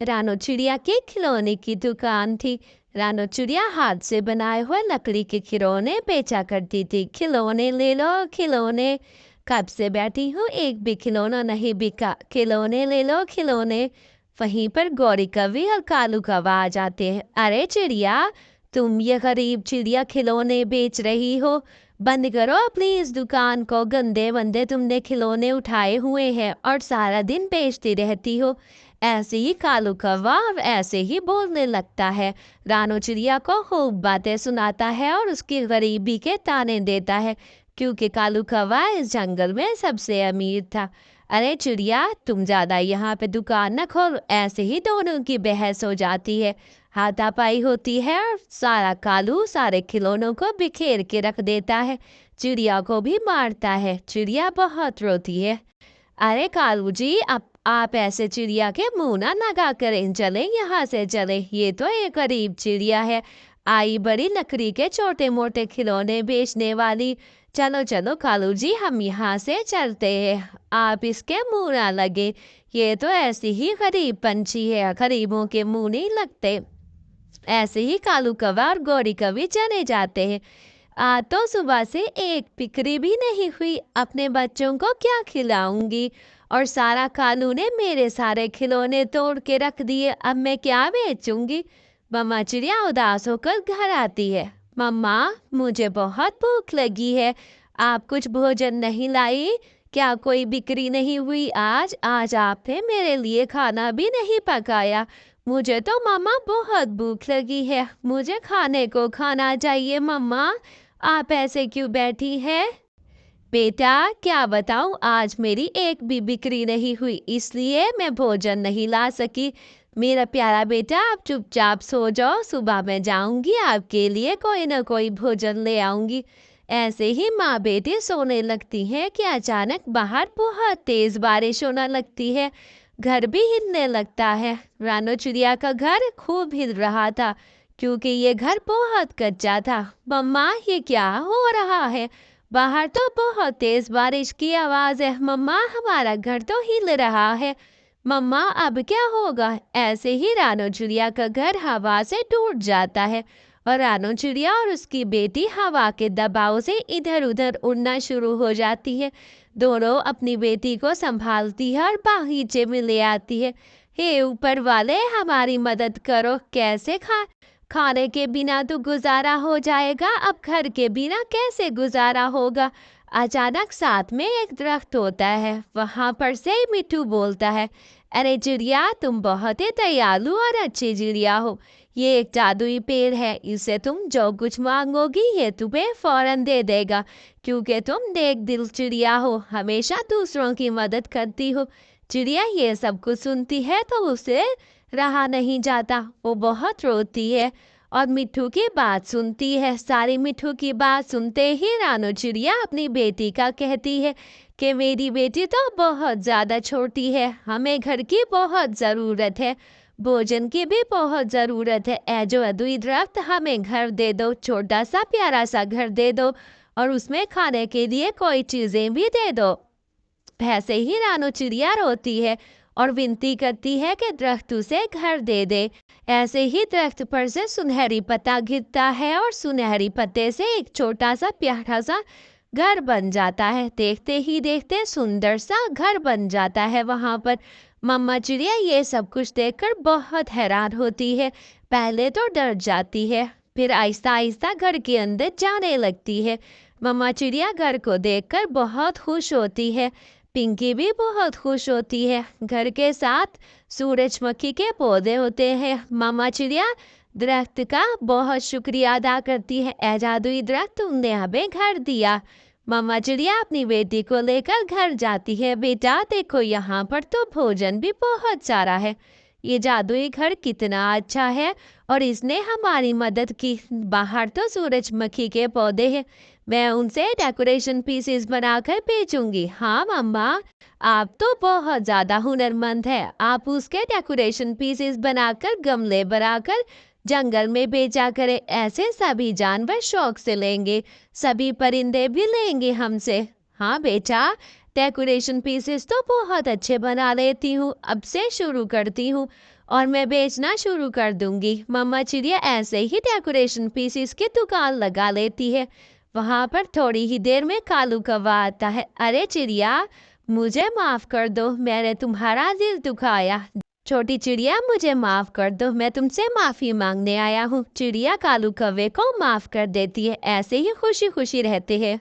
रानो चिड़िया के खिलौने की दुकान थी। रानो चिड़िया हाथ से बनाए हुए लकड़ी के खिलौने बेचा करती थी। खिलौने ले लो खिलौने, कब से बैठी हूँ एक भी खिलौना नहीं बिका। खिलौने ले लो खिलौने। वहीं पर गौरी कवि और कालू कौवा आ जाते हैं। अरे चिड़िया, तुम ये गरीब चिड़िया खिलौने बेच रही हो, बंद करो प्लीज दुकान को। गंदे वंदे तुमने खिलौने उठाए हुए हैं और सारा दिन बेचती रहती हो। ऐसे ही कालू कौवा ऐसे ही बोलने लगता है। रानो चिड़िया को खूब बातें सुनाता है और उसकी गरीबी के ताने देता है, क्योंकि कालू कौवा इस जंगल में सबसे अमीर था। अरे चिड़िया, तुम ज्यादा यहाँ पे दुकान न खोल। ऐसे ही दोनों की बहस हो जाती है, हाथापाई होती है और सारा कालू सारे खिलौनों को बिखेर के रख देता है। चिड़िया को भी मारता है। चिड़िया बहुत रोती है। अरे कालू जी, आप ऐसे चिड़िया के मुंह ना लगा करें, चले यहाँ से चले। ये तो एक गरीब चिड़िया है, आई बड़ी लकड़ी के छोटे मोटे खिलौने बेचने वाली। चलो चलो कालू जी, हम यहाँ से चलते हैं, आप इसके मुंह ना लगे। ये तो ऐसी ही गरीब पंछी है, गरीबों के मुंह नहीं लगते। ऐसे ही कालू कौवा और गौरी कवि चले जाते हैं। तो सुबह से एक फिक्री भी नहीं हुई, अपने बच्चों को क्या खिलाऊंगी, और सारा कालू ने मेरे सारे खिलौने तोड़ के रख दिए, अब मैं क्या बेचूंगी। मम्मा चिड़िया उदास होकर घर आती है। मम्मा, मुझे बहुत भूख लगी है, आप कुछ भोजन नहीं लाई? क्या कोई बिक्री नहीं हुई आज? आज आपने मेरे लिए खाना भी नहीं पकाया। मुझे तो मम्मा बहुत भूख लगी है, मुझे खाने को खाना चाहिए। मम्मा, आप ऐसे क्यों बैठी हैं? बेटा, क्या बताऊं, आज मेरी एक भी बिक्री नहीं हुई, इसलिए मैं भोजन नहीं ला सकी। मेरा प्यारा बेटा, आप चुपचाप सो जाओ, सुबह मैं जाऊंगी आपके लिए कोई ना कोई भोजन ले आऊंगी। ऐसे ही माँ बेटी सोने लगती हैं कि अचानक बाहर बहुत तेज बारिश होने लगती है। घर भी हिलने लगता है। रानो चिड़िया का घर खूब हिल रहा था, क्योंकि ये घर बहुत कच्चा था। मम्मा, ये क्या हो रहा है? बाहर तो बहुत तेज बारिश की आवाज है। मम्मा, हमारा घर तो हिल रहा है। मम्मा, अब क्या होगा? ऐसे ही रानो चिड़िया का घर हवा से टूट जाता है और रानो चिड़िया और उसकी बेटी हवा के दबाव से इधर उधर उड़ना शुरू हो जाती है। दोनों अपनी बेटी को संभालती है और बागीचे में ले आती है। हे ऊपर वाले, हमारी मदद करो। कैसे खाने के बिना तो गुजारा हो जाएगा, अब घर के बिना कैसे गुजारा होगा। अचानक साथ में एक दरख्त होता है, वहां पर से मिट्टू बोलता है। अरे चिड़िया, तुम बहुत ही दयालु और अच्छी चिड़िया हो। ये एक जादुई पेड़ है, इसे तुम जो कुछ मांगोगी ये तुम्हें फौरन दे देगा, क्योंकि तुम नेक दिल चिड़िया हो, हमेशा दूसरों की मदद करती हो। चिड़िया ये सब कुछ सुनती है तो उसे रहा नहीं जाता, वो बहुत रोती है और मिट्ठू की बात सुनती है। सारी मिट्ठू की बात सुनते ही रानो चिड़िया अपनी बेटी का कहती है कि मेरी बेटी तो बहुत ज़्यादा छोटी है, हमें घर की बहुत ज़रूरत है, भोजन की भी बहुत ज़रूरत है। ए जो अदुई दरख्त, हमें घर दे दो, छोटा सा प्यारा सा घर दे दो और उसमें खाने के लिए कोई चीज़ें भी दे दो। वैसे ही रानो चिड़िया रोती है और विनती करती है कि दरख्त उसे घर दे दे। ऐसे ही दरख्त पर से सुनहरी पत्ता गिरता है और सुनहरी पत्ते से एक छोटा सा प्यारा सा घर बन जाता है। देखते ही देखते सुंदर सा घर बन जाता है वहां पर। मम्मा चिड़िया ये सब कुछ देखकर बहुत हैरान होती है। पहले तो डर जाती है, फिर आहिस्ता आहिस्ता घर के अंदर जाने लगती है। मम्मा चिड़िया घर को देखकर बहुत खुश होती है। पिंकी भी बहुत खुश होती है। घर के साथ सूरजमुखी के पौधे होते हैं। मामा चिड़िया दरख्त का बहुत शुक्रिया अदा करती है। ए जादुई दरख्त, तुमने हमें घर दिया। मामा चिड़िया अपनी बेटी को लेकर घर जाती है। बेटा देखो, यहाँ पर तो भोजन भी बहुत सारा है। ये जादुई घर कितना अच्छा है और इसने हमारी मदद की। बाहर तो सूरजमुखी के पौधे हैं, मैं उनसे डेकोरेशन पीसेस बनाकर बेचूंगी। हाँ मम्मा, आप तो बहुत ज़्यादा हुनरमंद है, आप उसके डेकोरेशन पीसेस बनाकर गमले बनाकर जंगल में बेचा करें। ऐसे सभी जानवर शौक से लेंगे, सभी परिंदे भी लेंगे हमसे। हाँ बेटा, डेकोरेशन पीसेस तो बहुत अच्छे बना लेती हूँ, अब से शुरू करती हूँ। और मैं बेचना शुरू कर दूंगी। मम्मा चिड़िया ऐसे ही डेकोरेशन पीसेस की दुकान लगा लेती है। वहां पर थोड़ी ही देर में कालू कौवा आता है। अरे चिड़िया, मुझे माफ कर दो, मैंने तुम्हारा दिल दुखाया। छोटी चिड़िया, मुझे माफ कर दो, मैं तुमसे माफी मांगने आया हूँ। चिड़िया कालू कौवे को माफ कर देती है। ऐसे ही खुशी खुशी रहते हैं।